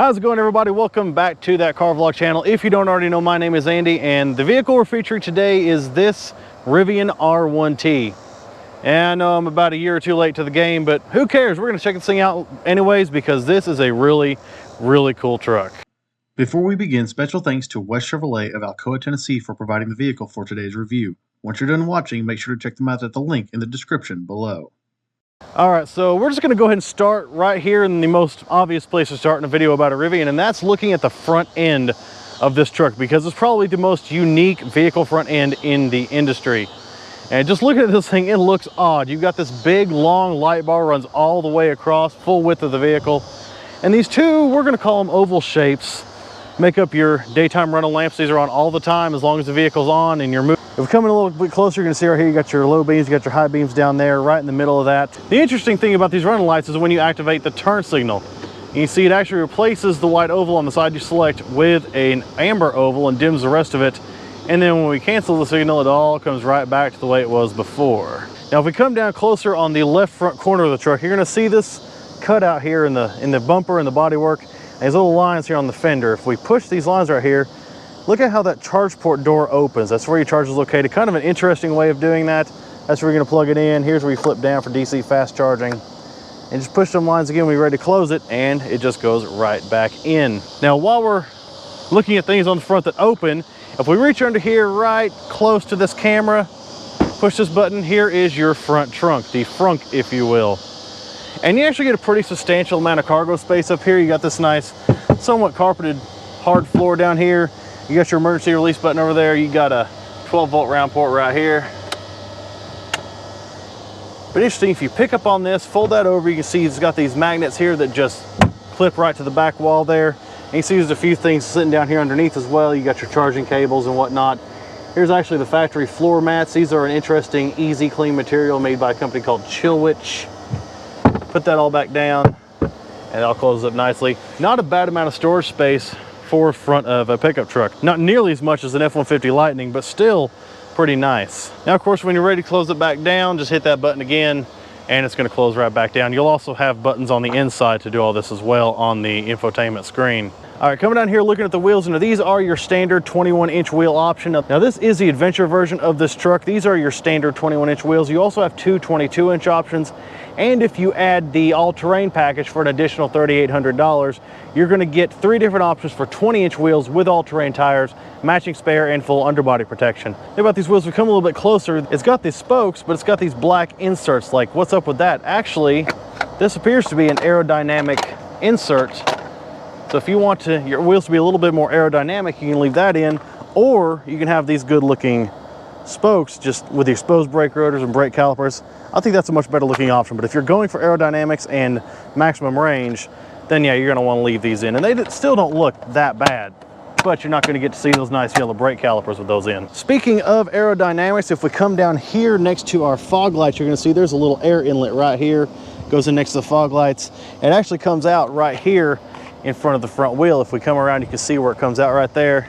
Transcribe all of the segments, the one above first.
How's it going, everybody? Welcome back to That Car Vlog channel. If you don't already know, my name is Andy, and the vehicle we're featuring today is this Rivian R1T. And I know I'm about a year or two late to the game, but who cares? We're going to check this thing out anyways because this is a really cool truck. Before we begin, special thanks to West Chevrolet of Alcoa, Tennessee for providing the vehicle for today's review. Once you're done watching, make sure to check them out at the link in the description below. All right, so we're just going to go ahead and start right here in the most obvious place to start in a video about a Rivian, and that's looking at the front end of this truck because it's probably the most unique vehicle front end in the industry. And just looking at this thing, it looks odd. You've got this big, long light bar runs all the way across, full width of the vehicle. And these two, we're going to call them oval shapes, make up your daytime running lamps. These are on all the time as long as the vehicle's on and you're moving. If we come in a little bit closer, you're going to see right here, you got your low beams, you got your high beams down there, right in the middle of that. The interesting thing about these running lights is when you activate the turn signal, you see it actually replaces the white oval on the side you select with an amber oval and dims the rest of it. And then when we cancel the signal, it all comes right back to the way it was before. Now, if we come down closer on the left front corner of the truck, you're going to see this cutout here in the bumper and the bodywork. And these little lines here on the fender. If we push these lines right here, look at how that charge port door opens. That's where your charge is located. Kind of an interesting way of doing that. That's where you're going to plug it in. Here's where you flip down for DC fast charging. And just push them lines again when you're ready to close it, and it just goes right back in. Now, while we're looking at things on the front that open, if we reach under here right close to this camera, push this button, here is your front trunk, the frunk, if you will. And you actually get a pretty substantial amount of cargo space up here. You got this nice, somewhat carpeted hard floor down here. You got your emergency release button over there. You got a 12-volt round port right here. But interesting, if you pick up on this, fold that over, you can see it's got these magnets here that just clip right to the back wall there. And you see there's a few things sitting down here underneath as well. You got your charging cables and whatnot. Here's actually the factory floor mats. These are an interesting, easy clean material made by a company called Chilwich. Put that all back down and I'll close up nicely. Not a bad amount of storage space for front of a pickup truck. Not nearly as much as an F-150 Lightning, but still pretty nice. Now, of course, when you're ready to close it back down, just hit that button again and it's going to close right back down. You'll also have buttons on the inside to do all this as well on the infotainment screen. All right, coming down here looking at the wheels, and these are your standard 21-inch wheel option. Now, this is the adventure version of this truck. These are your standard 21-inch wheels. You also have two 22-inch options, and if you add the all-terrain package for an additional $3,800, you're going to get three different options for 20-inch wheels with all-terrain tires, matching spare and full underbody protection. Think about these wheels. We come a little bit closer. It's got these spokes, but it's got these black inserts. Like, what's up with that? Actually, this appears to be an aerodynamic insert. So if you want your wheels to be a little bit more aerodynamic, you can leave that in, or you can have these good looking spokes just with the exposed brake rotors and brake calipers. I think that's a much better looking option, but if you're going for aerodynamics and maximum range, then yeah, you're gonna wanna leave these in. And they still don't look that bad, but you're not gonna get to see those nice yellow brake calipers with those in. Speaking of aerodynamics, if we come down here next to our fog lights, you're gonna see there's a little air inlet right here, goes in next to the fog lights. It actually comes out right here in front of the front wheel. If we come around, you can see where it comes out right there.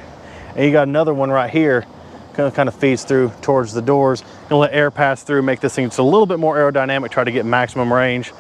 And you got another one right here, kind of feeds through towards the doors. Gonna let air pass through, make this thing just a little bit more aerodynamic, try to get maximum range.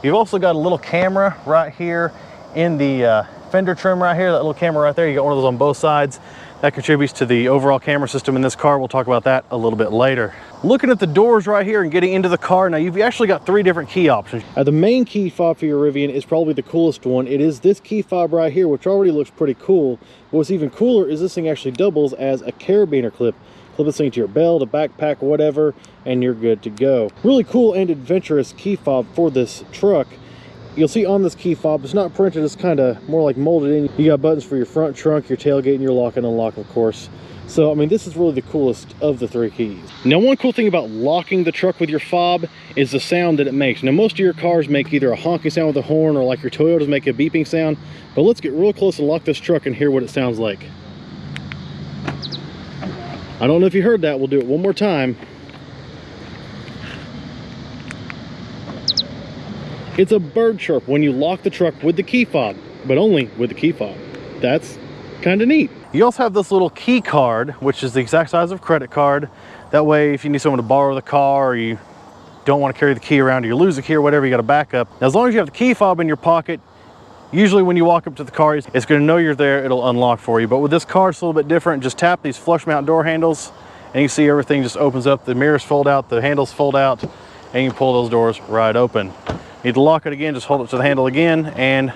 You've also got a little camera right here in the fender trim right here, that little camera right there. You got one of those on both sides. That contributes to the overall camera system in this car. We'll talk about that a little bit later. Looking at the doors right here and getting into the car, now you've actually got three different key options. The main key fob for your Rivian is probably the coolest one. It is this key fob right here, which already looks pretty cool. What's even cooler is this thing actually doubles as a carabiner clip. Clip this thing to your belt, a backpack, whatever, and you're good to go. Really cool and adventurous key fob for this truck. You'll see on this key fob, it's not printed, it's kind of more like molded in. You got buttons for your front trunk, your tailgate, and your lock and unlock, of course. So, I mean, this is really the coolest of the three keys. Now, one cool thing about locking the truck with your fob is the sound that it makes. Now, most of your cars make either a honking sound with a horn or like your Toyotas make a beeping sound. But let's get real close and lock this truck and hear what it sounds like. I don't know if you heard that. We'll do it one more time. It's a bird chirp when you lock the truck with the key fob, but only with the key fob. That's kind of neat. You also have this little key card, which is the exact size of a credit card. That way, if you need someone to borrow the car or you don't want to carry the key around or you lose the key or whatever, you got a backup. Now, as long as you have the key fob in your pocket, Usually when you walk up to the car, it's going to know you're there, it'll unlock for you. But with this car, it's a little bit different. Just tap these flush mount door handles and you see everything just opens up. The mirrors fold out, the handles fold out, and you can pull those doors right open. Need to lock it again, just hold it to the handle again, and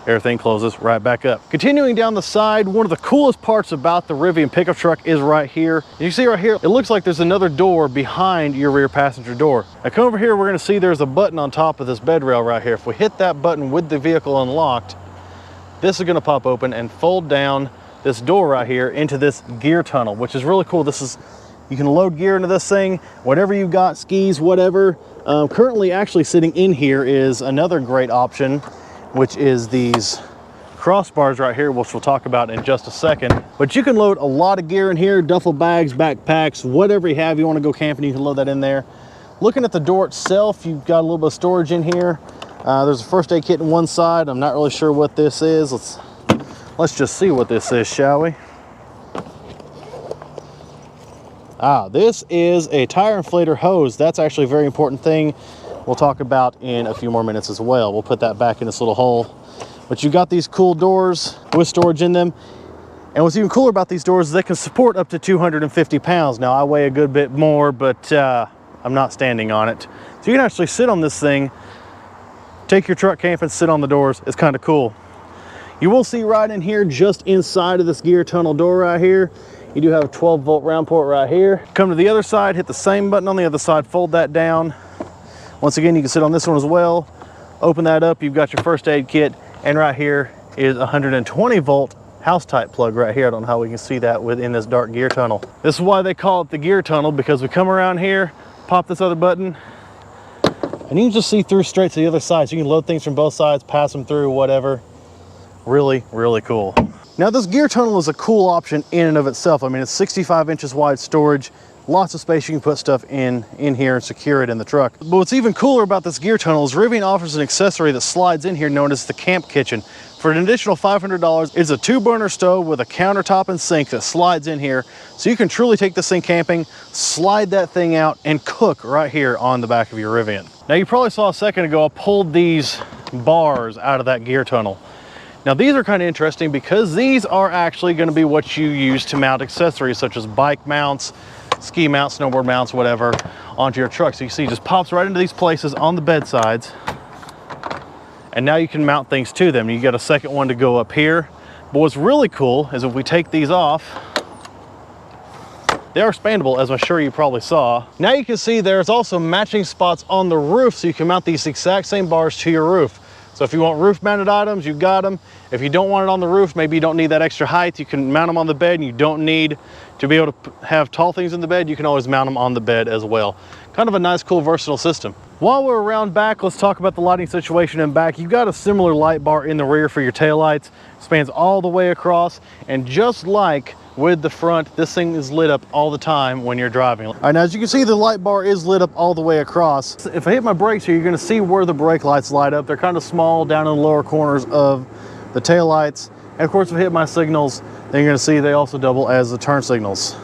everything closes right back up. Continuing down the side, one of the coolest parts about the Rivian pickup truck is right here. You see right here, it looks like there's another door behind your rear passenger door. Now come over here, we're gonna see there's a button on top of this bed rail right here. If we hit that button with the vehicle unlocked, this is gonna pop open and fold down this door right here into this gear tunnel, which is really cool. You can load gear into this thing, whatever you got, skis, whatever. Currently actually sitting in here is another great option, which is these crossbars right here, which we'll talk about in just a second. But you can load a lot of gear in here, duffel bags, backpacks, whatever you have. You want to go camping, you can load that in there. Looking at the door itself, you've got a little bit of storage in here. There's a first aid kit on one side. I'm not really sure what this is. Let's just see what this is, shall we? This is a tire inflator hose. That's actually a very important thing we'll talk about in a few more minutes as well. We'll put that back in this little hole. But you got these cool doors with storage in them. And what's even cooler about these doors is they can support up to 250 pounds. Now I weigh a good bit more, but I'm not standing on it. So you can actually sit on this thing, take your truck camping, sit on the doors. It's kind of cool. You will see right in here, just inside of this gear tunnel door right here, you do have a 12-volt round port right here. Come to the other side, hit the same button on the other side, fold that down. Once again, you can sit on this one as well. Open that up, you've got your first aid kit, and right here is a 120-volt house type plug right here. I don't know how we can see that within this dark gear tunnel. This is why they call it the gear tunnel, because we come around here, pop this other button, and you can just see through straight to the other side. So you can load things from both sides, pass them through, whatever. Really, really cool. Now this gear tunnel is a cool option in and of itself. I mean, it's 65 inches wide storage, lots of space you can put stuff in here and secure it in the truck. But what's even cooler about this gear tunnel is Rivian offers an accessory that slides in here known as the camp kitchen. For an additional $500, it's a 2-burner stove with a countertop and sink that slides in here. So you can truly take this thing camping, slide that thing out, and cook right here on the back of your Rivian. Now you probably saw a second ago, I pulled these bars out of that gear tunnel. Now these are kind of interesting because these are actually going to be what you use to mount accessories such as bike mounts, ski mounts, snowboard mounts, whatever, onto your truck. So you see it just pops right into these places on the bed sides. And now you can mount things to them. You got a second one to go up here. But what's really cool is if we take these off, they are expandable, as I'm sure you probably saw. Now you can see there's also matching spots on the roof, so you can mount these exact same bars to your roof. So if you want roof mounted items, you've got them. If you don't want it on the roof, maybe you don't need that extra height, you can mount them on the bed, and you don't need to be able to have tall things in the bed, you can always mount them on the bed as well. Kind of a nice, cool, versatile system. While we're around back, let's talk about the lighting situation in back. You've got a similar light bar in the rear for your taillights. Spans all the way across, and just like with the front, this thing is lit up all the time when you're driving. All right, now as you can see, the light bar is lit up all the way across. If I hit my brakes here, you're gonna see where the brake lights light up. They're kind of small down in the lower corners of the taillights. And of course, if I hit my signals, then you're gonna see they also double as the turn signals.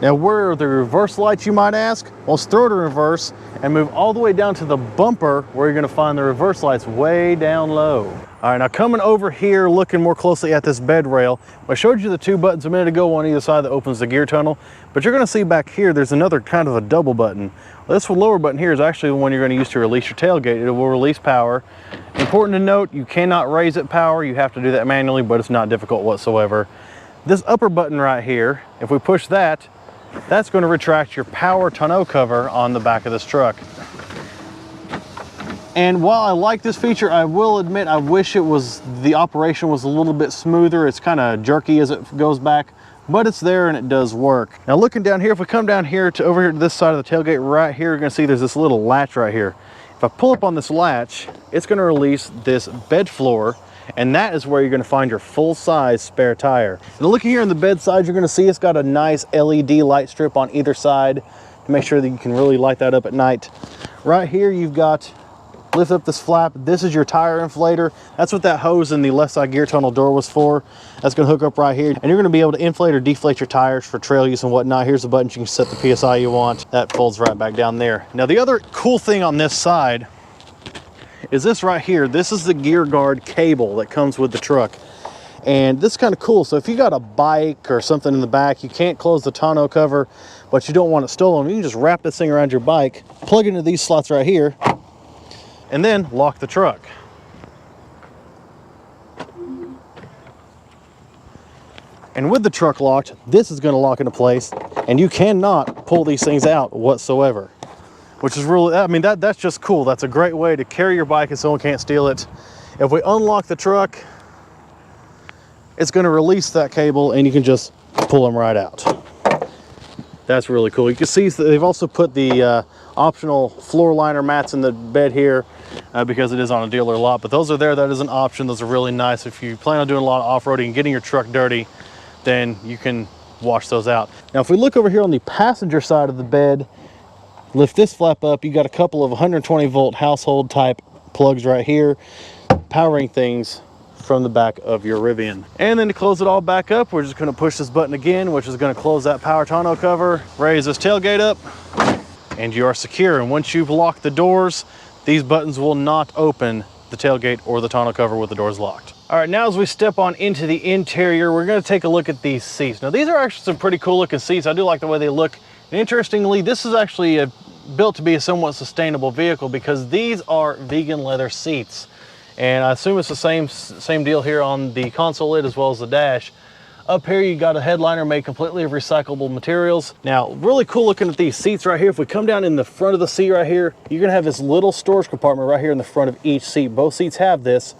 Now, where are the reverse lights, you might ask? Well, let's throw it in reverse and move all the way down to the bumper where you're gonna find the reverse lights way down low. All right, now coming over here, looking more closely at this bed rail, I showed you the 2 buttons a minute ago on either side that opens the gear tunnel, but you're gonna see back here, there's another kind of a double button. Well, this lower button here is actually the one you're gonna use to release your tailgate. It will release power. Important to note, you cannot raise it power. You have to do that manually, but it's not difficult whatsoever. This upper button right here, if we push that, that's going to retract your power tonneau cover on the back of this truck. And while I like this feature, I will admit I wish the operation was a little bit smoother. It's kind of jerky as it goes back, but it's there and it does work. Now looking down here, if we come down here to over here to this side of the tailgate right here, you're going to see there's this little latch right here. If I pull up on this latch, it's going to release this bed floor, and that is where you're going to find your full-size spare tire. Now looking here on the bed side, you're going to see it's got a nice LED light strip on either side to make sure that you can really light that up at night. Right here you've got, lift up this flap, this is your tire inflator. That's what that hose in the left side gear tunnel door was for. That's going to hook up right here, and you're going to be able to inflate or deflate your tires for trail use and whatnot. Here's the button, you can set the PSI you want. That folds right back down there. Now the other cool thing on this side is this right here. This is the gear guard cable that comes with the truck. And this is kind of cool. So if you got a bike or something in the back, you can't close the tonneau cover, but you don't want it stolen, you can just wrap this thing around your bike, plug it into these slots right here, and then lock the truck. And with the truck locked, this is going to lock into place, and you cannot pull these things out whatsoever, which is really, I mean, that's just cool. That's a great way to carry your bike and someone can't steal it. If we unlock the truck, it's going to release that cable and you can just pull them right out. That's really cool. You can see they've also put the optional floor liner mats in the bed here because it is on a dealer lot, but those are there. That is an option. Those are really nice. If you plan on doing a lot of off-roading and getting your truck dirty, then you can wash those out. Now, if we look over here on the passenger side of the bed, lift this flap up, you got a couple of 120 volt household type plugs right here, powering things from the back of your Rivian. And then to close it all back up, we're just going to push this button again, which is going to close that power tonneau cover, raise this tailgate up, and you are secure. And once you've locked the doors, these buttons will not open the tailgate or the tonneau cover with the doors locked. All right, now as we step on into the interior, we're going to take a look at these seats. Now, these are actually some pretty cool looking seats. I do like the way they look. And interestingly, this is actually built to be a somewhat sustainable vehicle because these are vegan leather seats. And I assume it's the same deal here on the console lid as well as the dash. Up here, you got a headliner made completely of recyclable materials. Now, really cool looking at these seats right here. If we come down in the front of the seat right here, you're gonna have this little storage compartment right here in the front of each seat. Both seats have this.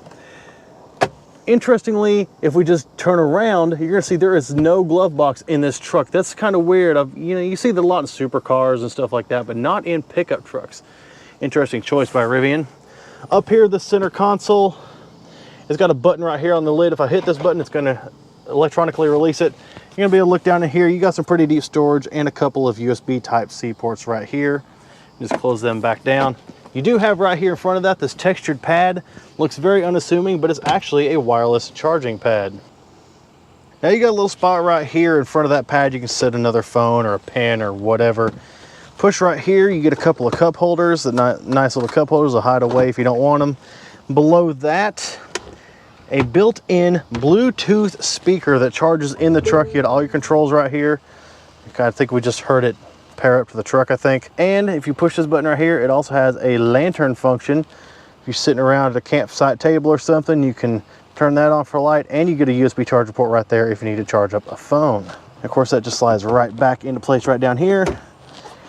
Interestingly, if we just turn around, you're gonna see there is no glove box in this truck. That's kind of weird. You see that a lot in supercars and stuff like that, but not in pickup trucks. Interesting choice by Rivian. Up here, the center console, it's got a button right here on the lid. If I hit this button, it's gonna electronically release it. You're gonna be able to look down in here. You got some pretty deep storage and a couple of USB Type-C ports right here. Just close them back down. You do have right here in front of that this textured pad. Looks very unassuming, but it's actually a wireless charging pad. Now you got a little spot right here in front of that pad. You can set another phone or a pen or whatever. Push right here, you get a couple of cup holders. The nice little cup holders will hide away if you don't want them. Below that, a built-in Bluetooth speaker that charges in the truck. You get all your controls right here. I think we just heard it pair up to the truck, I think. And if you push this button right here, it also has a lantern function. If you're sitting around at a campsite table or something, you can turn that on for light, and you get a USB charger port right there if you need to charge up a phone. Of course, that just slides right back into place right down here,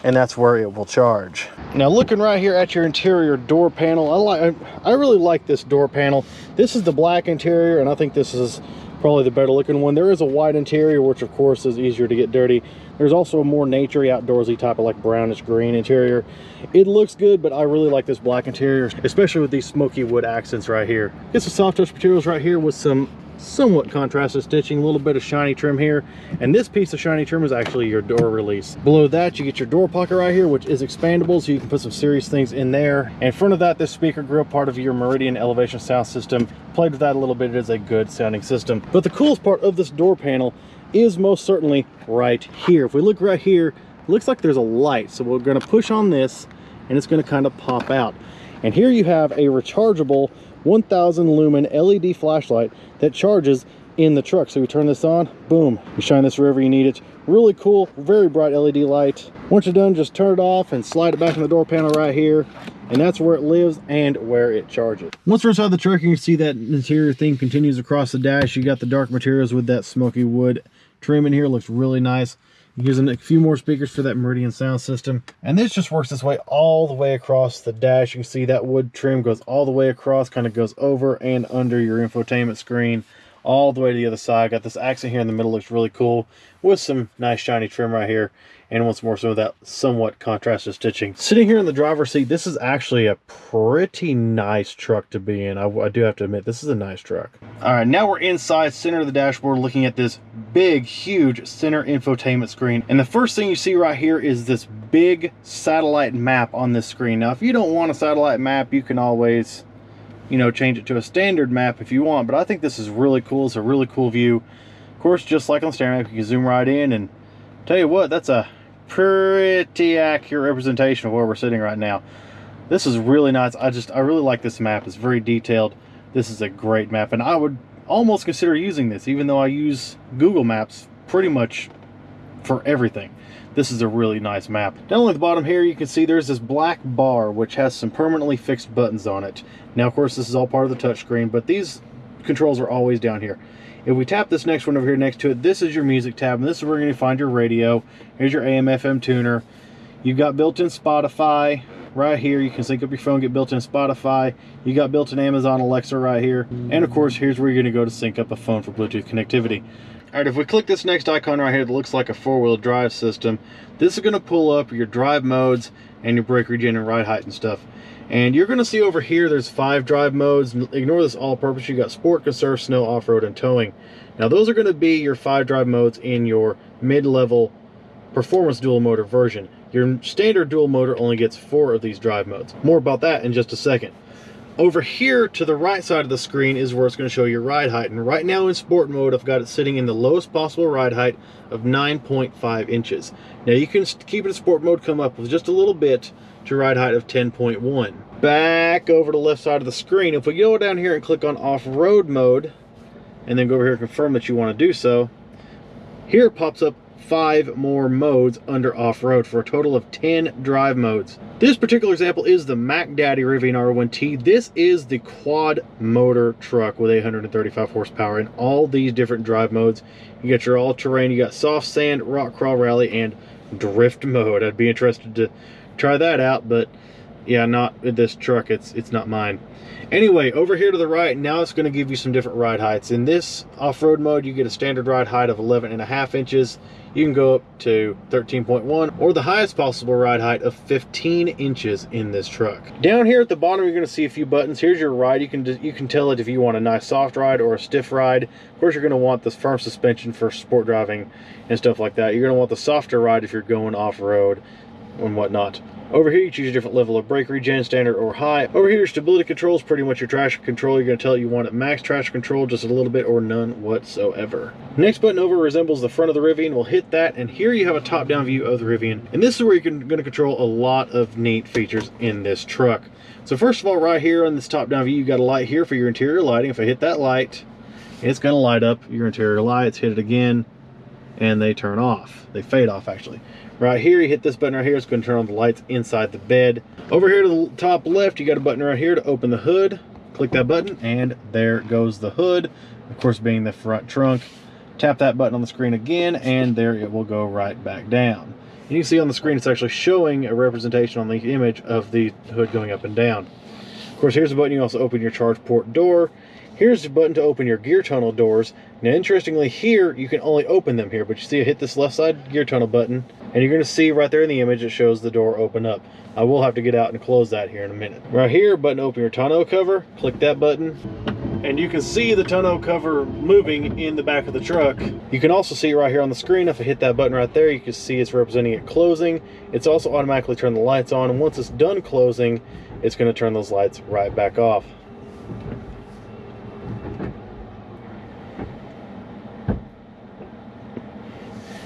and that's where it will charge. Now, looking right here at your interior door panel, I really like this door panel. This is the black interior, and I think this is probably the better looking one. There is a white interior, which of course is easier to get dirty. There's also a more naturey, outdoorsy type of like brownish green interior. It looks good, but I really like this black interior, especially with these smoky wood accents right here. Get some soft touch materials right here with some somewhat contrasted stitching, a little bit of shiny trim here, and this piece of shiny trim is actually your door release. Below that, you get your door pocket right here, which is expandable, so you can put some serious things in there. And in front of that, this speaker grill, part of your Meridian elevation sound system. Played with that a little bit. It is a good sounding system. But the coolest part of this door panel is most certainly right here. If we look right here, it looks like there's a light, so we're going to push on this and it's going to kind of pop out. And here you have a rechargeable 1000 lumen LED flashlight that charges in the truck. So we turn this on, boom, you shine this wherever you need it. Really cool, very bright LED light. Once you're done, just turn it off and slide it back in the door panel right here, and that's where it lives and where it charges. Once we're inside the truck, you can see that interior theme continues across the dash. You got the dark materials with that smoky wood trim in here. Looks really nice. Using a few more speakers for that Meridian sound system. And this just works this way all the way across the dash. You can see that wood trim goes all the way across, kind of goes over and under your infotainment screen, all the way to the other side. Got this accent here in the middle, looks really cool, with some nice shiny trim right here. And once more, some of that somewhat contrasted stitching. Sitting here in the driver's seat, this is actually a pretty nice truck to be in. I do have to admit, this is a nice truck. All right, now we're inside, center of the dashboard, looking at this big, huge center infotainment screen. And the first thing you see right here is this big satellite map on this screen. Now, if you don't want a satellite map, you can always, you know, change it to a standard map if you want. But I think this is really cool. It's a really cool view. Of course, just like on the steering map, you can zoom right in, and tell you what, that's a pretty accurate representation of where we're sitting right now. This is really nice. I really like this map. It's very detailed. This is a great map, and I would almost consider using this, even though I use Google Maps pretty much for everything. This is a really nice map. Down at the bottom here, you can see there's this black bar which has some permanently fixed buttons on it. Now, of course, this is all part of the touchscreen, but these controls are always down here. If we tap this next one over here next to it, this is your music tab, and this is where you're going to find your radio. Here's your AM/FM tuner. You've got built-in Spotify right here. You can sync up your phone, get built-in Spotify. You got built-in Amazon Alexa right here. And of course, here's where you're going to go to sync up a phone for Bluetooth connectivity. All right, if we click this next icon right here that looks like a four-wheel drive system, this is going to pull up your drive modes and your brake regen and ride height and stuff. And you're going to see over here there's 5 drive modes. Ignore this all-purpose. You got Sport, Conserve, Snow, Off-Road, and Towing. Now those are going to be your 5 drive modes in your mid-level performance dual motor version. Your standard dual motor only gets 4 of these drive modes. More about that in just a second. Over here to the right side of the screen is where it's going to show your ride height. And right now in sport mode, I've got it sitting in the lowest possible ride height of 9.5 inches. Now you can keep it in sport mode, come up with just a little bit to ride height of 10.1. Back over to the left side of the screen, if we go down here and click on off-road mode, and then go over here and confirm that you want to do so, here it pops up 5 more modes under off-road for a total of 10 drive modes. This particular example is the Mac Daddy Rivian R1T. This is the quad motor truck with 835 horsepower in all these different drive modes. You got your all-terrain, you got soft sand, rock crawl rally, and drift mode. I'd be interested to try that out, but yeah, not with this truck. It's not mine. Anyway, over here to the right, now it's going to give you some different ride heights. In this off-road mode, you get a standard ride height of 11.5 inches. You can go up to 13.1, or the highest possible ride height of 15 inches in this truck. Down here at the bottom, you're going to see a few buttons. Here's your ride. You can tell it if you want a nice soft ride or a stiff ride. Of course, you're going to want this firm suspension for sport driving and stuff like that. You're going to want the softer ride if you're going off-road and whatnot. Over here, you choose a different level of brake regen, standard or high. Over here, your stability control is pretty much your traction control. You're going to tell it you want it max traction control, just a little bit, or none whatsoever. Next button over resembles the front of the Rivian. We'll hit that, and here you have a top-down view of the Rivian. And this is where you're going to control a lot of neat features in this truck. So first of all, right here on this top-down view, you got a light here for your interior lighting. If I hit that light, it's going to light up your interior lights. Hit it again, and they turn off. They fade off, actually. Right here, you hit this button right here, it's going to turn on the lights inside the bed. Over here to the top left, you got a button right here to open the hood. Click that button, and there goes the hood, of course being the front trunk. Tap that button on the screen again, and there it will go right back down. And you can see on the screen, it's actually showing a representation on the image of the hood going up and down. Of course, here's a button. You also open your charge port door. Here's the button to open your gear tunnel doors. Now, interestingly, here, you can only open them here, but you see I hit this left side gear tunnel button, and you're going to see right there in the image, it shows the door open up. I will have to get out and close that here in a minute. Right here, button to open your tonneau cover. Click that button, and you can see the tonneau cover moving in the back of the truck. You can also see right here on the screen, if I hit that button right there, you can see it's representing it closing. It's also automatically turned the lights on, and once it's done closing, it's going to turn those lights right back off.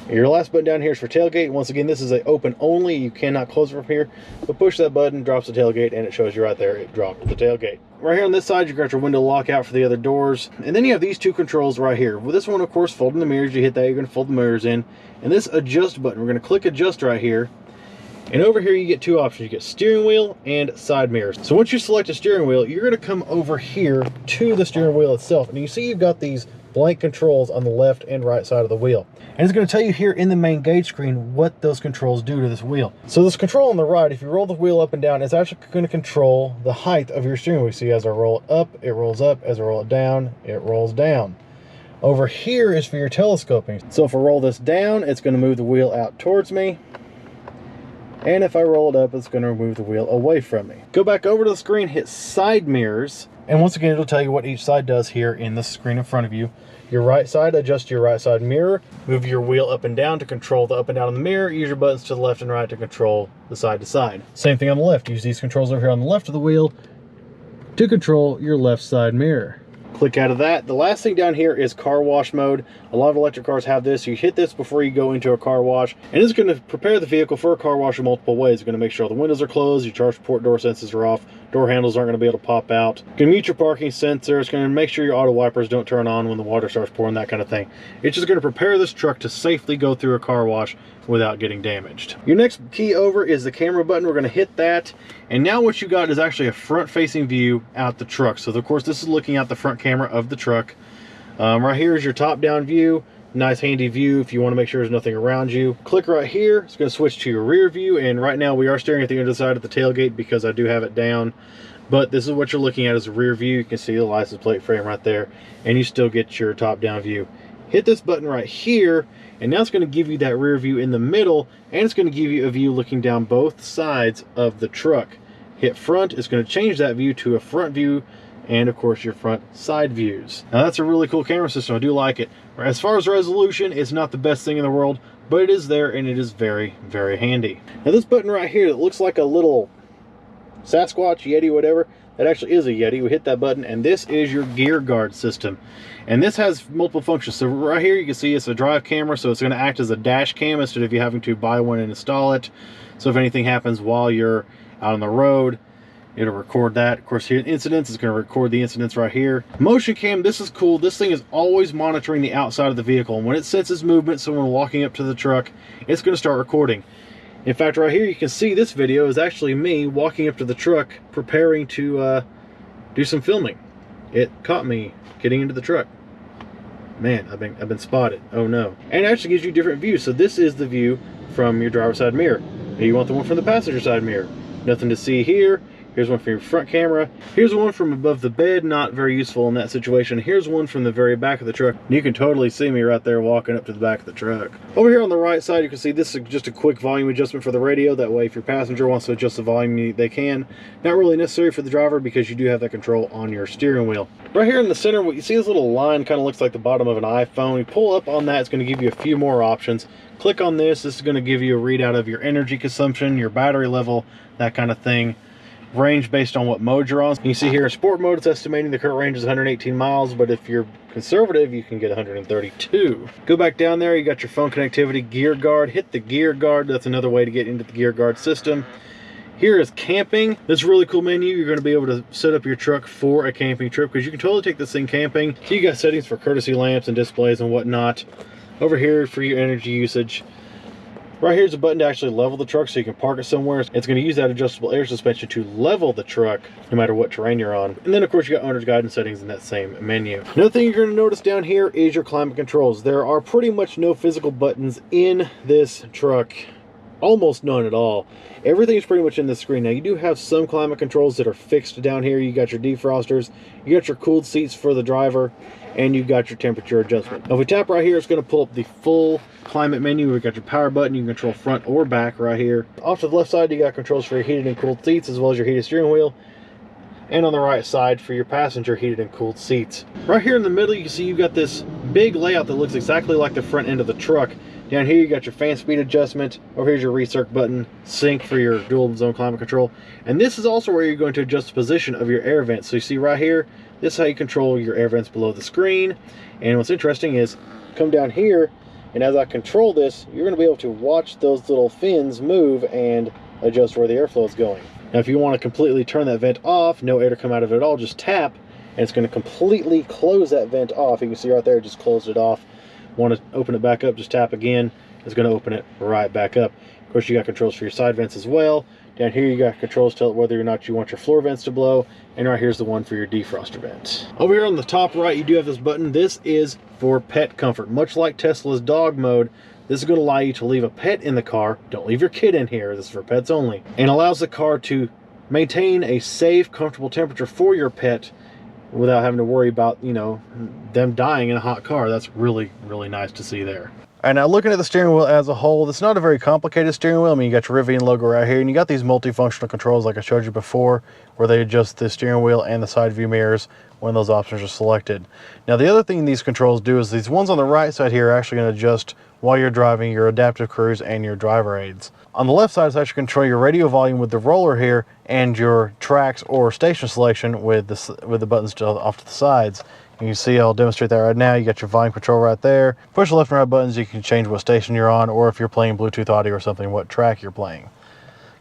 Your last button down here is for tailgate. Once again, this is a open only. You cannot close it from here, but push that button, drops the tailgate, and it shows you right there, it dropped the tailgate. Right here on this side, you've got your window lockout for the other doors. And then you have these two controls right here. With this one, of course, folding the mirrors. You hit that, you're going to fold the mirrors in. And this adjust button, we're going to click adjust right here. And over here, you get 2 options. You get steering wheel and side mirrors. So once you select a steering wheel, you're going to come over here to the steering wheel itself. And you see you've got these blank controls on the left and right side of the wheel. And it's going to tell you here in the main gauge screen what those controls do to this wheel. So this control on the right, if you roll the wheel up and down, it's actually going to control the height of your steering wheel. See, as I roll it up, it rolls up. As I roll it down, it rolls down. Over here is for your telescoping. So if I roll this down, it's going to move the wheel out towards me. And if I roll it up, it's going to move the wheel away from me. Go back over to the screen, hit side mirrors. And once again, it'll tell you what each side does here in the screen in front of you. Your right side, adjust your right side mirror. Move your wheel up and down to control the up and down on the mirror. Use your buttons to the left and right to control the side to side. Same thing on the left. Use these controls over here on the left of the wheel to control your left side mirror. Click out of that. The last thing down here is car wash mode. A lot of electric cars have this. You hit this before you go into a car wash, and it's going to prepare the vehicle for a car wash in multiple ways. It's going to make sure all the windows are closed, your charge port door sensors are off, door handles aren't going to be able to pop out. It's going to mute your parking sensor. It's going to make sure your auto wipers don't turn on when the water starts pouring, that kind of thing. It's just going to prepare this truck to safely go through a car wash without getting damaged. Your next key over is the camera button. We're going to hit that, and now what you got is actually a front-facing view out the truck. So of course this is looking out the front camera of the truck. Right here is your top-down view. Nice handy view if you want to make sure there's nothing around you. Click right here. It's going to switch to your rear view, and right now we are staring at the other side of the tailgate because I do have it down. But this is what you're looking at as a rear view. You can see the license plate frame right there, and you still get your top-down view. Hit this button right here, and now it's going to give you that rear view in the middle, and it's going to give you a view looking down both sides of the truck. Hit front, it's going to change that view to a front view, and of course your front side views. Now that's a really cool camera system. I do like it. As far as resolution, it's not the best thing in the world, but it is there, and it is very, very handy. Now this button right here that looks like a little Sasquatch, Yeti, whatever, that actually is a Yeti. We hit that button, and this is your gear guard system. And this has multiple functions. So right here you can see it's a drive camera, so it's going to act as a dash cam instead of you having to buy one and install it. So if anything happens while you're out on the road, it'll record that. Of course, here incidents, it's going to record the incidents right here. Motion cam, this is cool. This thing is always monitoring the outside of the vehicle. And when it senses movement, someone walking up to the truck, it's going to start recording. In fact, right here you can see this video is actually me walking up to the truck preparing to do some filming. It caught me getting into the truck. Man, I've been spotted. Oh no. And it actually gives you different views. So this is the view from your driver's side mirror. Now you want the one from the passenger side mirror. Nothing to see here. Here's one from your front camera. Here's one from above the bed, not very useful in that situation. Here's one from the very back of the truck. You can totally see me right there walking up to the back of the truck. Over here on the right side, you can see this is just a quick volume adjustment for the radio. That way, if your passenger wants to adjust the volume, they can. Not really necessary for the driver because you do have that control on your steering wheel. Right here in the center, what you see this little line kind of looks like the bottom of an iPhone. You pull up on that, it's going to give you a few more options. Click on this. This is going to give you a readout of your energy consumption, your battery level, that kind of thing. Range based on what mode you're on. You see here in sport mode, it's estimating the current range is 118 miles, but if you're conservative, you can get 132. Go back down there, you got your phone connectivity, gear guard. Hit the gear guard. That's another way to get into the gear guard system. Here is camping. This really cool menu. You're going to be able to set up your truck for a camping trip because you can totally take this thing camping. So you got settings for courtesy lamps and displays and whatnot. Over here for your energy usage. Right here's a button to actually level the truck so you can park it somewhere. It's going to use that adjustable air suspension to level the truck no matter what terrain you're on. And then of course you got owner's guidance settings in that same menu. Another thing you're going to notice down here is your climate controls. There are pretty much no physical buttons in this truck. Almost none at all. Everything is pretty much in the screen. Now you do have some climate controls that are fixed down here. You got your defrosters, you got your cooled seats for the driver, and you've got your temperature adjustment. Now if we tap right here, it's going to pull up the full climate menu. We've got your power button. You can control front or back right here. Off to the left side, you got controls for your heated and cooled seats as well as your heated steering wheel. And on the right side for your passenger heated and cooled seats. Right here in the middle, you can see you've got this big layout that looks exactly like the front end of the truck. Down here, you got your fan speed adjustment. Over here's your recirc button, sync for your dual zone climate control. And this is also where you're going to adjust the position of your air vents. So you see right here, this is how you control your air vents below the screen. And what's interesting is, come down here, and as I control this, you're going to be able to watch those little fins move and adjust where the airflow is going. Now, if you want to completely turn that vent off, no air to come out of it at all, just tap, and it's going to completely close that vent off. You can see right there, it just closed it off. Want to open it back up, just tap again. It's going to open it right back up. Of course, you got controls for your side vents as well. Down here, you got controls to tell it whether or not you want your floor vents to blow. And right here's the one for your defroster vent. Over here on the top right, you do have this button. This is for pet comfort. Much like Tesla's dog mode, this is going to allow you to leave a pet in the car. Don't leave your kid in here. This is for pets only. And allows the car to maintain a safe, comfortable temperature for your pet without having to worry about, you know, them dying in a hot car. That's really, really nice to see there. All right, now looking at the steering wheel as a whole, it's not a very complicated steering wheel. I mean, you got your Rivian logo right here, and you got these multifunctional controls like I showed you before, where they adjust the steering wheel and the side view mirrors when those options are selected. Now, the other thing these controls do is these ones on the right side here are actually going to adjust while you're driving your adaptive cruise and your driver aids. On the left side, it's actually control your radio volume with the roller here and your tracks or station selection with the buttons off to the sides. You see, I'll demonstrate that right now. You got your volume control right there. Push the left and right buttons, you can change what station you're on, or if you're playing Bluetooth audio or something, what track you're playing.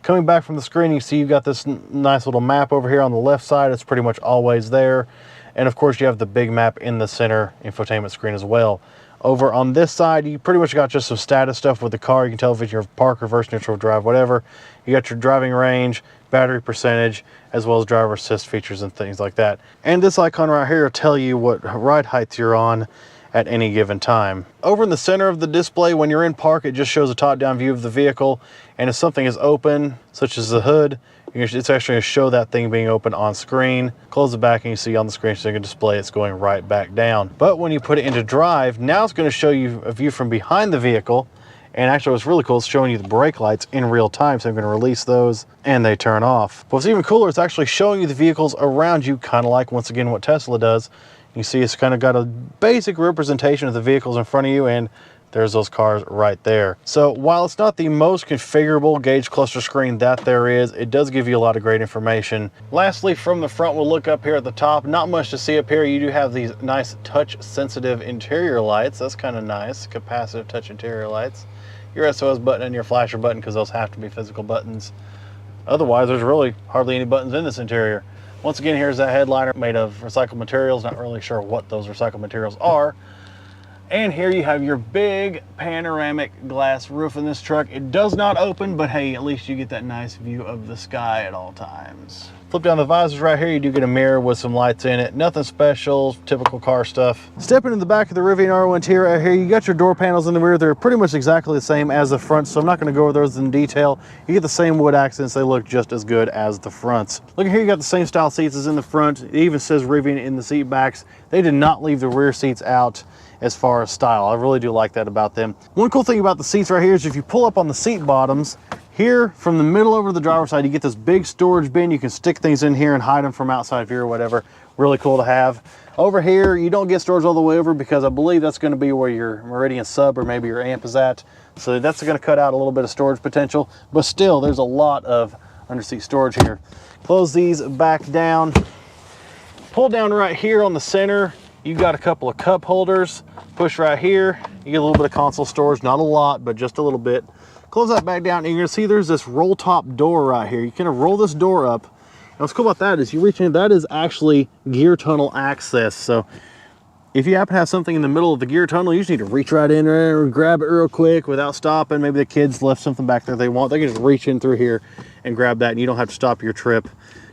Coming back from the screen, you see you've got this nice little map over here on the left side. It's pretty much always there. And of course, you have the big map in the center infotainment screen as well. Over on this side, you pretty much got just some status stuff with the car. You can tell if it's your park, reverse, neutral, drive, whatever. You got your driving range, battery percentage, as well as driver assist features and things like that. And this icon right here will tell you what ride height you're on at any given time. Over in the center of the display, when you're in park, it just shows a top-down view of the vehicle. And if something is open, such as the hood, it's actually going to show that thing being open on screen. Close it back and you see on the screen so you can display it's going right back down. But when you put it into drive, now it's going to show you a view from behind the vehicle. And actually what's really cool is showing you the brake lights in real time. So I'm going to release those and they turn off. But what's even cooler, it's actually showing you the vehicles around you, kind of like, once again, what Tesla does. You see it's kind of got a basic representation of the vehicles in front of you, and there's those cars right there. So while it's not the most configurable gauge cluster screen that there is, it does give you a lot of great information. Lastly, from the front, we'll look up here at the top. Not much to see up here. You do have these nice touch sensitive interior lights. That's kind of nice. Capacitive touch interior lights. Your SOS button and your flasher button, because those have to be physical buttons. Otherwise, there's really hardly any buttons in this interior. Once again, here's that headliner made of recycled materials. Not really sure what those recycled materials are. And here you have your big panoramic glass roof in this truck. It does not open, but hey, at least you get that nice view of the sky at all times. Flip down the visors right here, you do get a mirror with some lights in it. Nothing special, typical car stuff. Stepping in the back of the Rivian R1T right here, you got your door panels in the rear. They're pretty much exactly the same as the front, so I'm not going to go over those in detail. You get the same wood accents. They look just as good as the fronts. Look here, you got the same style seats as in the front. It even says Rivian in the seat backs. They did not leave the rear seats out as far as style. I really do like that about them. One cool thing about the seats right here is if you pull up on the seat bottoms, here from the middle over to the driver's side, you get this big storage bin. You can stick things in here and hide them from outside view or whatever. Really cool to have. Over here, you don't get storage all the way over because I believe that's going to be where your Meridian sub or maybe your amp is at. So that's going to cut out a little bit of storage potential, but still there's a lot of underseat storage here. Close these back down. Pull down right here on the center. You've got a couple of cup holders. Push right here. You get a little bit of console storage, not a lot, but just a little bit. Close that back down, and you're gonna see there's this roll top door right here. You kind of roll this door up. And what's cool about that is you reach in, that is actually gear tunnel access. So if you happen to have something in the middle of the gear tunnel, you just need to reach right in there and grab it real quick without stopping. Maybe the kids left something back there they want. They can just reach in through here and grab that, and you don't have to stop your trip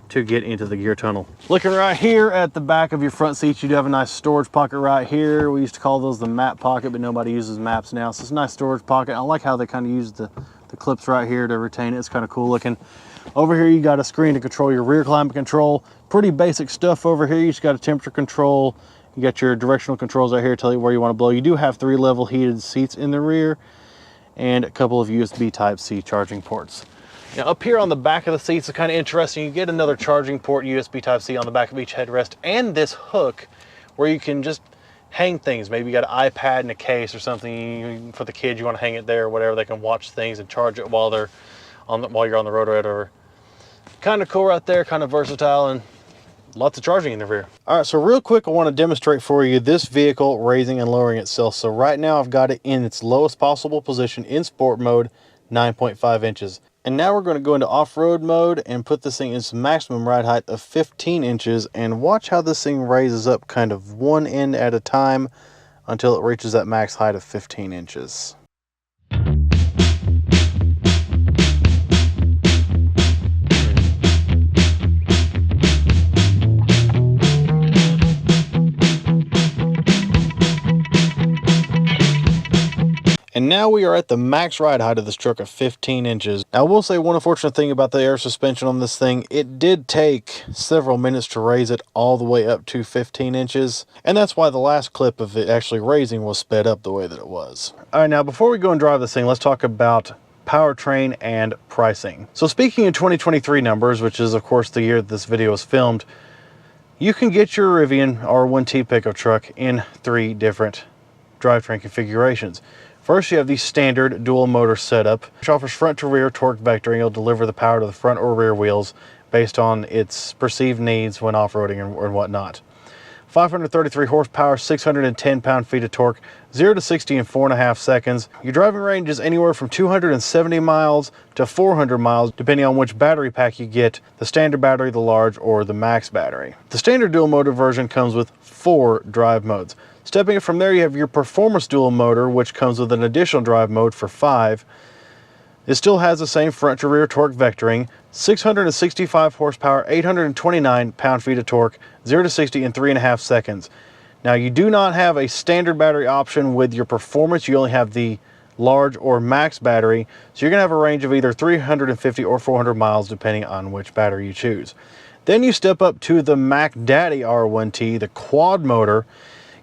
to get into the gear tunnel. Looking right here at the back of your front seats, you do have a nice storage pocket right here. We used to call those the map pocket, but nobody uses maps now. So it's a nice storage pocket. I like how they kind of use the clips right here to retain it. It's kind of cool looking. Over here, you got a screen to control your rear climate control. Pretty basic stuff over here. You just got a temperature control. You got your directional controls right here, tell you where you want to blow. You do have 3 level heated seats in the rear and a couple of USB Type-C charging ports. Now up here on the back of the seats is kind of interesting. You get another charging port, USB Type-C on the back of each headrest, and this hook where you can just hang things. Maybe you got an iPad in a case or something for the kids, you want to hang it there or whatever. They can watch things and charge it while you're on the road or whatever. Kind of cool right there, kind of versatile, and lots of charging in the rear. All right, so real quick, I want to demonstrate for you this vehicle raising and lowering itself. So right now I've got it in its lowest possible position in sport mode, 9.5 inches. And now we're going to go into off-road mode and put this thing in its maximum ride height of 15 inches and watch how this thing raises up kind of one end at a time until it reaches that max height of 15 inches. And now we are at the max ride height of this truck of 15 inches. Now I will say one unfortunate thing about the air suspension on this thing, it did take several minutes to raise it all the way up to 15 inches. And that's why the last clip of it actually raising was sped up the way that it was. All right, now before we go and drive this thing, let's talk about powertrain and pricing. So speaking in 2023 numbers, which is of course the year that this video was filmed, you can get your Rivian R1T pickup truck in 3 different drivetrain configurations. First, you have the standard dual motor setup, which offers front to rear torque vectoring. It'll deliver the power to the front or rear wheels based on its perceived needs when off-roading and whatnot. 533 horsepower, 610 pound-feet of torque, 0 to 60 in 4.5 seconds. Your driving range is anywhere from 270 miles to 400 miles, depending on which battery pack you get, the standard battery, the large, or the max battery. The standard dual motor version comes with 4 drive modes. Stepping from there, you have your performance dual motor, which comes with an additional drive mode for 5. It still has the same front to rear torque vectoring, 665 horsepower, 829 pound-feet of torque, 0 to 60 in 3.5 seconds. Now, you do not have a standard battery option with your performance. You only have the large or max battery, so you're going to have a range of either 350 or 400 miles depending on which battery you choose. Then you step up to the Mac Daddy R1T, the quad motor,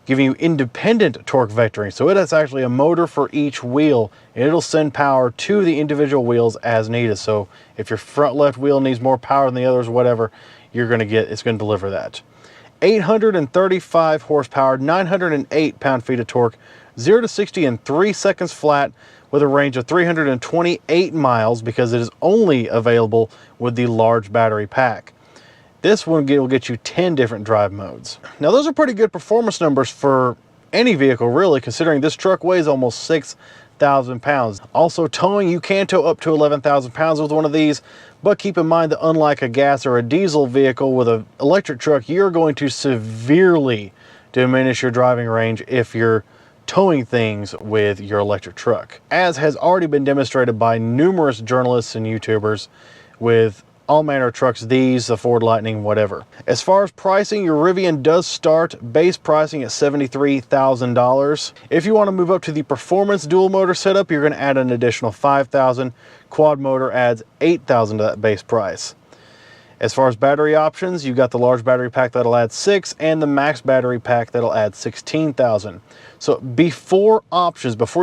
giving you independent torque vectoring. So it is actually a motor for each wheel, and it'll send power to the individual wheels as needed. So if your front left wheel needs more power than the others, whatever, it's going to deliver that. 835 horsepower, 908 pound-feet of torque, 0 to 60 in 3 seconds flat, with a range of 328 miles because it is only available with the large battery pack. This one will get you 10 different drive modes. Now, those are pretty good performance numbers for any vehicle, really, considering this truck weighs almost 6,000 pounds. Also, towing, you can tow up to 11,000 pounds with one of these, but keep in mind that unlike a gas or a diesel vehicle with an electric truck, you're going to severely diminish your driving range if you're towing things with your electric truck, as has already been demonstrated by numerous journalists and YouTubers with all manner of trucks, these, the Ford Lightning, whatever. As far as pricing, your Rivian does start base pricing at $73,000. If you want to move up to the performance dual motor setup, you're going to add an additional $5,000. Quad motor adds $8,000 to that base price. As far as battery options, you've got the large battery pack that'll add $6,000 and the max battery pack that'll add $16,000. So before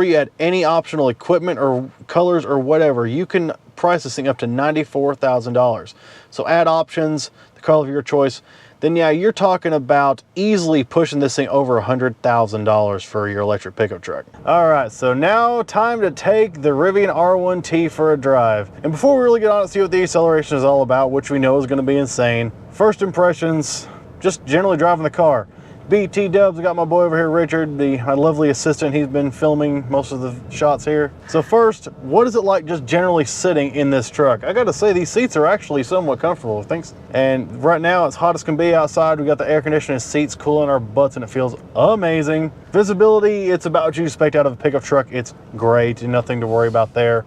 you add any optional equipment or colors or whatever, you can price this thing up to $94,000. So add options, the color of your choice, then yeah, you're talking about easily pushing this thing over $100,000 for your electric pickup truck. All right, so now time to take the Rivian R1T for a drive. And before we really get on and see what the acceleration is all about, which we know is going to be insane, first impressions, just generally driving the car. BT Dubs, I got my boy over here, Richard, my lovely assistant. He's been filming most of the shots here. So first, what is it like just generally sitting in this truck? I gotta say, these seats are actually somewhat comfortable, thanks. And right now, it's hot as can be outside. We got the air conditioning seats cooling our butts, and it feels amazing. Visibility, it's about what you expect out of a pickup truck. It's great, nothing to worry about there.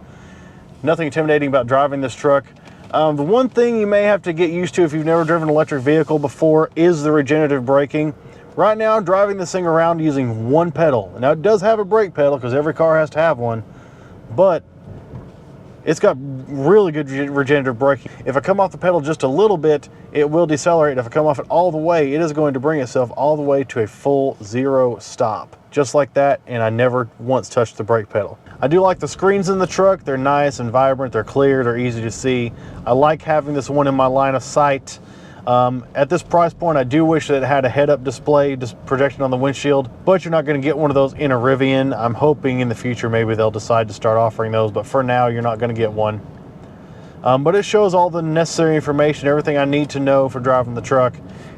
Nothing intimidating about driving this truck. The one thing you may have to get used to if you've never driven an electric vehicle before is the regenerative braking. Right now, I'm driving this thing around using one pedal. Now, it does have a brake pedal because every car has to have one, but it's got really good regenerative braking. If I come off the pedal just a little bit, it will decelerate. If I come off it all the way, it is going to bring itself all the way to a full 0 stop. Just like that, and I never once touched the brake pedal. I do like the screens in the truck. They're nice and vibrant, they're clear, they're easy to see. I like having this one in my line of sight. At this price point, I do wish that it had a head-up display, just projection on the windshield, but you're not going to get one of those in a Rivian. I'm hoping in the future maybe they'll decide to start offering those, but for now, you're not going to get one. But it shows all the necessary information, everything I need to know for driving the truck,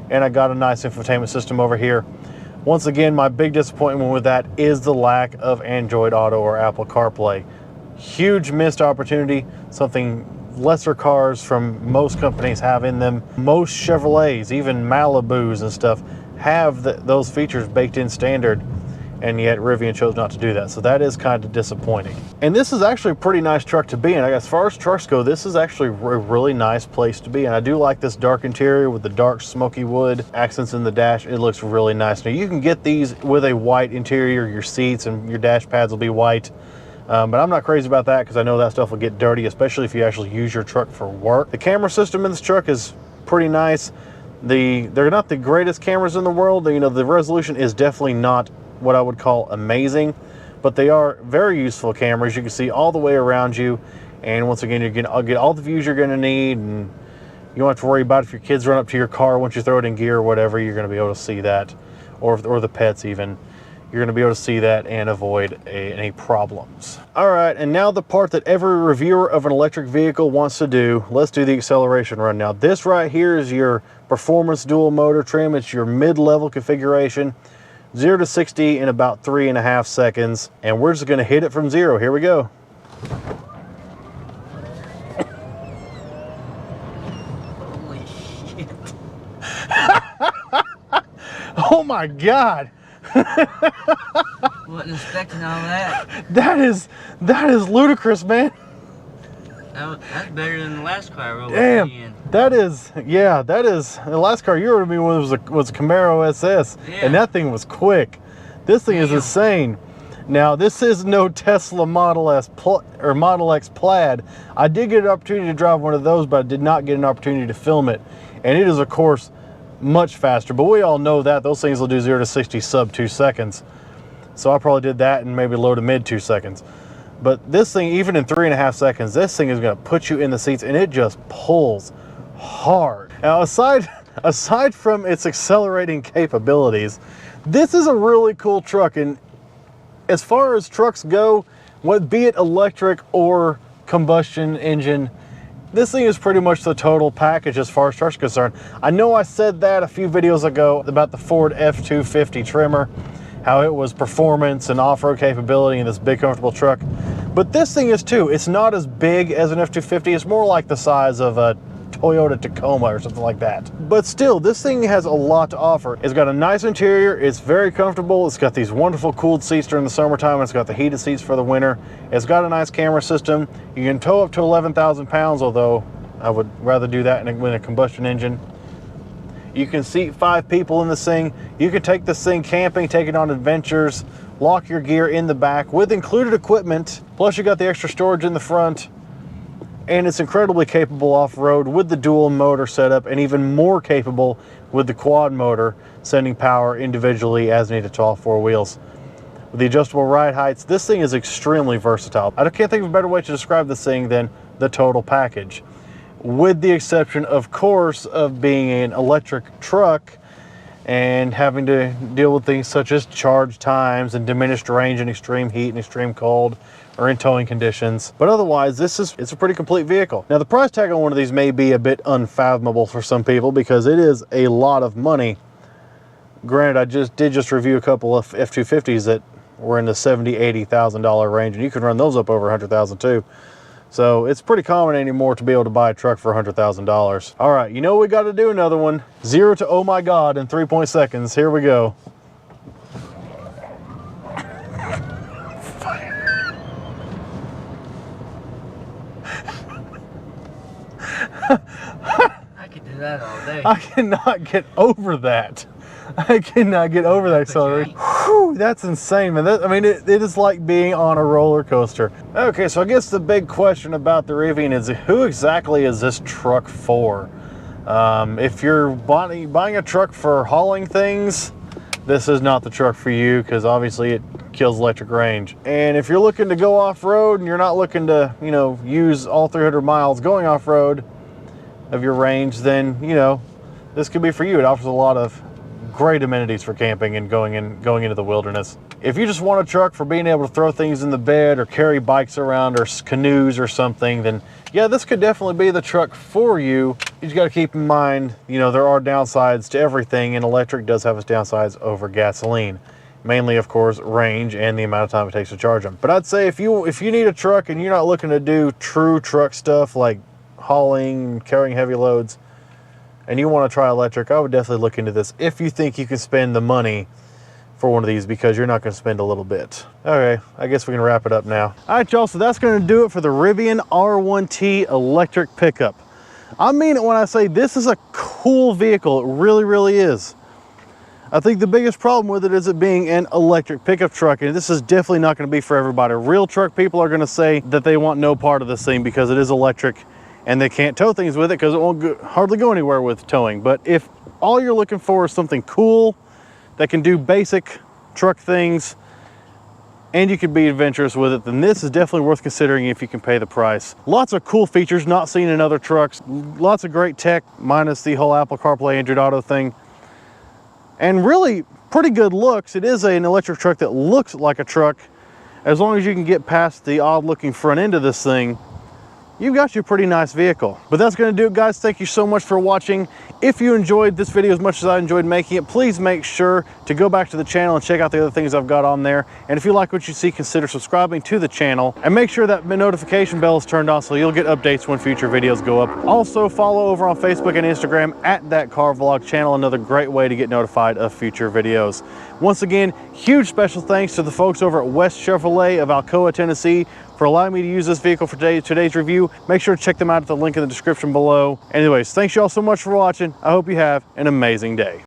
and I got a nice infotainment system over here. Once again, my big disappointment with that is the lack of Android Auto or Apple CarPlay. Huge missed opportunity, something lesser cars from most companies have in them. Most Chevrolets, even Malibus and stuff, have those features baked in standard, and yet Rivian chose not to do that. So that is kind of disappointing. And this is actually a pretty nice truck to be in. As far as trucks go, this is actually a really nice place to be in. I do like this dark interior with the dark smoky wood accents in the dash. It looks really nice. Now, you can get these with a white interior. Your seats and your dash pads will be white. But I'm not crazy about that because I know that stuff will get dirty, especially if you actually use your truck for work. The camera system in this truck is pretty nice. They're not the greatest cameras in the world. You know, the resolution is definitely not what I would call amazing, but they are very useful cameras. You can see all the way around you, and once again, you're going to get all the views you're going to need, and you don't have to worry about if your kids run up to your car once you throw it in gear or whatever. You're going to be able to see that, or the pets even. you're going to be able to see that and avoid any problems. All right, and now the part that every reviewer of an electric vehicle wants to do. Let's do the acceleration run. Now this right here is your performance dual motor trim. It's your mid-level configuration. 0 to 60 in about 3.5 seconds. And we're just going to hit it from 0. Here we go. Holy shit. Oh my God. Wasn't expecting all that. That is ludicrous, man. That's better than the last car I rode Damn. in. That is, yeah, that is. The last car you rode me was a Camaro SS, Yeah. and that thing was quick. This thing is Damn. insane. Now, this is no Tesla Model S or Model X Plaid. I did get an opportunity to drive one of those, but I did not get an opportunity to film it. And it is, of course, much faster. But we all know that those things will do 0 to 60 sub 2 seconds. So I probably did that in maybe low to mid 2 seconds. But this thing, even in 3.5 seconds, this thing is going to put you in the seats, and it just pulls hard. Now, aside from its accelerating capabilities, this is a really cool truck. And as far as trucks go, be it electric or combustion engine, this thing is pretty much the total package as far as trucks are concerned. I know I said that a few videos ago about the Ford F-250 Trimmer, how it was performance and off-road capability in this big comfortable truck. But this thing is too. It's not as big as an F-250. It's more like the size of a Toyota Tacoma or something like that. But still, this thing has a lot to offer. It's got a nice interior. It's very comfortable. It's got these wonderful cooled seats during the summertime. It's got the heated seats for the winter. It's got a nice camera system. You can tow up to 11,000 pounds, although I would rather do that in a combustion engine. You can seat 5 people in this thing. You can take this thing camping, take it on adventures, lock your gear in the back with included equipment. Plus you got the extra storage in the front. And it's incredibly capable off-road with the dual motor setup, and even more capable with the quad motor, sending power individually as needed to all 4 wheels. With the adjustable ride heights, this thing is extremely versatile. I can't think of a better way to describe this thing than the total package. With the exception, of course, of being an electric truck and having to deal with things such as charge times and diminished range in extreme heat and extreme cold, or in towing conditions. But otherwise, it's a pretty complete vehicle. Now, the price tag on one of these may be a bit unfathomable for some people because it is a lot of money. Granted, I did just review a couple of F-250s that were in the $70,000, $80,000 range, and you can run those up over $100,000 too. So it's pretty common anymore to be able to buy a truck for $100,000. All right, you know we got to do another one. 0 to oh my God in 3 seconds. Here we go. I could do that all day. I cannot get over that. I cannot get over that acceleration. Whew, that's insane, man. It is like being on a roller coaster. Okay, so I guess the big question about the Rivian is, who exactly is this truck for? If you're buying a truck for hauling things, this is not the truck for you, because obviously it kills electric range. And if you're looking to go off-road and you're not looking to, use all 300 miles going off-road of your range, then, this could be for you. It offers a lot of great amenities for camping and going into the wilderness. If you just want a truck for being able to throw things in the bed or carry bikes around or canoes or something, then yeah, this could definitely be the truck for you. You just got to keep in mind, there are downsides to everything, and electric does have its downsides over gasoline. Mainly, of course, range and the amount of time it takes to charge them. But I'd say if you need a truck and you're not looking to do true truck stuff like hauling, carrying heavy loads, and you want to try electric, I would definitely look into this if you think you can spend the money for one of these, because you're not going to spend a little bit. Okay, I guess we can wrap it up now. All right, y'all, so that's going to do it for the Rivian R1T electric pickup. I mean it when I say this is a cool vehicle. It really, really is. I think the biggest problem with it is it being an electric pickup truck, and this is definitely not going to be for everybody. Real truck people are going to say that they want no part of this thing because it is electric and they can't tow things with it because it won't hardly go anywhere with towing. But if all you're looking for is something cool that can do basic truck things and you can be adventurous with it, then this is definitely worth considering if you can pay the price. Lots of cool features not seen in other trucks. Lots of great tech, minus the whole Apple CarPlay Android Auto thing. And really pretty good looks. It is an electric truck that looks like a truck. As long as you can get past the odd looking front end of this thing, you've got your pretty nice vehicle. But that's going to do it, guys. Thank you so much for watching. If you enjoyed this video as much as I enjoyed making it, please make sure to go back to the channel and check out the other things I've got on there. And if you like what you see, consider subscribing to the channel and make sure that notification bell is turned on so you'll get updates when future videos go up. Also, follow over on Facebook and Instagram at That Car Vlog channel, another great way to get notified of future videos. Once again, huge special thanks to the folks over at West Chevrolet of Alcoa, Tennessee for allowing me to use this vehicle for today's review. Make sure to check them out at the link in the description below. Anyways, thanks y'all so much for watching. I hope you have an amazing day.